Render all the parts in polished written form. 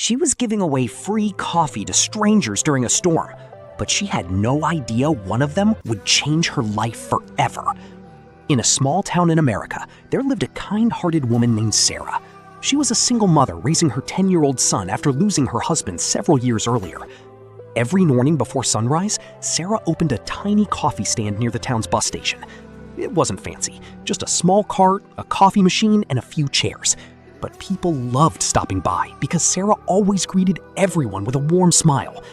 She was giving away free coffee to strangers during a storm, but she had no idea one of them would change her life forever. In a small town in America, there lived a kind-hearted woman named Sarah. She was a single mother raising her 10-year-old son after losing her husband several years earlier. Every morning before sunrise, Sarah opened a tiny coffee stand near the town's bus station. It wasn't fancy, just a small cart, a coffee machine, and a few chairs. But people loved stopping by because Sarah always greeted everyone with a warm smile.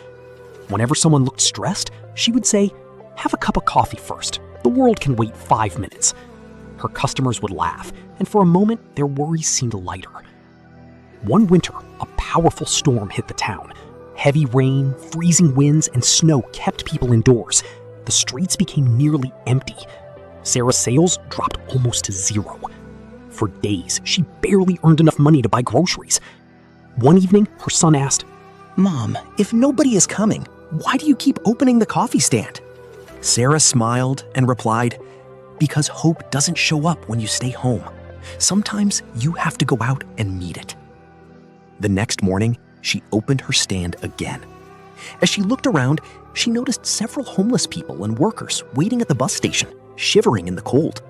Whenever someone looked stressed, she would say, "Have a cup of coffee first. The world can wait 5 minutes." Her customers would laugh, and for a moment, their worries seemed lighter. One winter, a powerful storm hit the town. Heavy rain, freezing winds, and snow kept people indoors. The streets became nearly empty. Sarah's sales dropped almost to zero. For days, she barely earned enough money to buy groceries. One evening, her son asked, "Mom, if nobody is coming, why do you keep opening the coffee stand?" Sarah smiled and replied, "Because hope doesn't show up when you stay home. Sometimes you have to go out and meet it." The next morning, she opened her stand again. As she looked around, she noticed several homeless people and workers waiting at the bus station, shivering in the cold.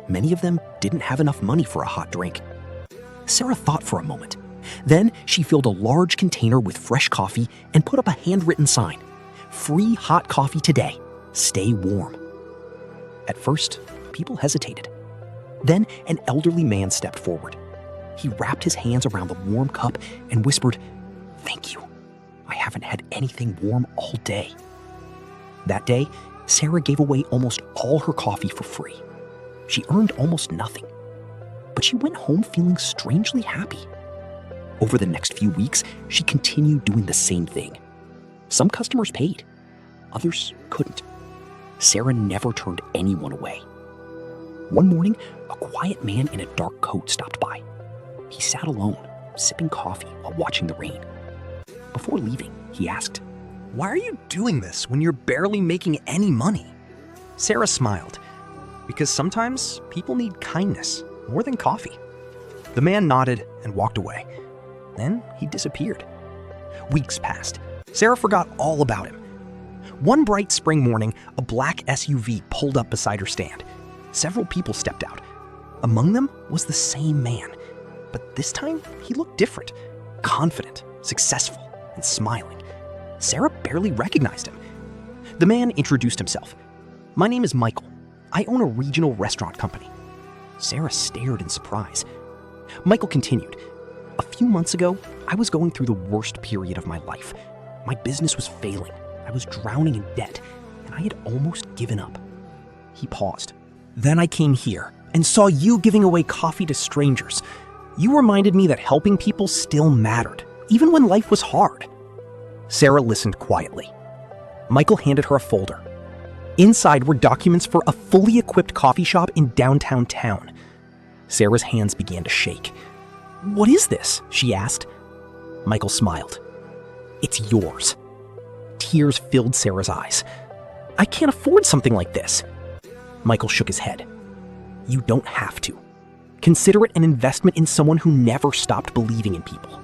Many of them didn't have enough money for a hot drink. Sarah thought for a moment. Then she filled a large container with fresh coffee and put up a handwritten sign, "Free hot coffee today. Stay warm." At first, people hesitated. Then an elderly man stepped forward. He wrapped his hands around the warm cup and whispered, "Thank you. I haven't had anything warm all day." That day, Sarah gave away almost all her coffee for free. She earned almost nothing, but she went home feeling strangely happy. Over the next few weeks, she continued doing the same thing. Some customers paid, others couldn't. Sarah never turned anyone away. One morning, a quiet man in a dark coat stopped by. He sat alone, sipping coffee while watching the rain. Before leaving, he asked, "Why are you doing this when you're barely making any money?" Sarah smiled, because sometimes people need kindness more than coffee. The man nodded and walked away. Then he disappeared. Weeks passed. Sarah forgot all about him. One bright spring morning, a black SUV pulled up beside her stand. Several people stepped out. Among them was the same man, but this time he looked different, confident, successful, and smiling. Sarah barely recognized him. The man introduced himself. "My name is Michael. I own a regional restaurant company." Sarah stared in surprise. Michael continued, "A few months ago, I was going through the worst period of my life. My business was failing. I was drowning in debt, and I had almost given up." He paused. "Then I came here and saw you giving away coffee to strangers. You reminded me that helping people still mattered, even when life was hard." Sarah listened quietly. Michael handed her a folder. Inside were documents for a fully equipped coffee shop in downtown town. Sarah's hands began to shake. "What is this?" she asked. Michael smiled. "It's yours." Tears filled Sarah's eyes. "I can't afford something like this." Michael shook his head. "You don't have to. Consider it an investment in someone who never stopped believing in people."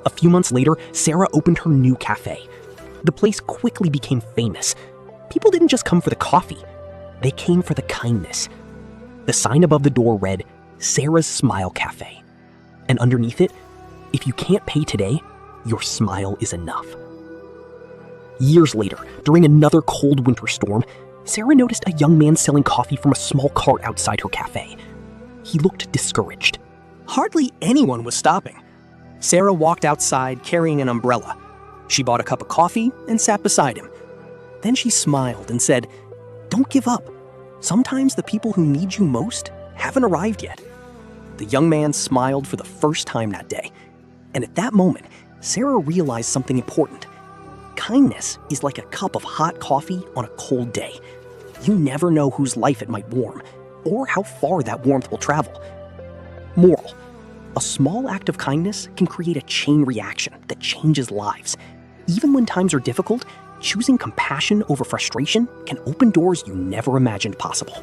A few months later, Sarah opened her new cafe. The place quickly became famous. People didn't just come for the coffee. They came for the kindness. The sign above the door read, "Sarah's Smile Cafe." And underneath it, "If you can't pay today, your smile is enough." Years later, during another cold winter storm, Sarah noticed a young man selling coffee from a small cart outside her cafe. He looked discouraged. Hardly anyone was stopping. Sarah walked outside carrying an umbrella. She bought a cup of coffee and sat beside him. Then she smiled and said, "Don't give up. Sometimes the people who need you most haven't arrived yet." The young man smiled for the first time that day. And at that moment, Sarah realized something important. Kindness is like a cup of hot coffee on a cold day. You never know whose life it might warm, or how far that warmth will travel. Moral: a small act of kindness can create a chain reaction that changes lives. Even when times are difficult, choosing compassion over frustration can open doors you never imagined possible.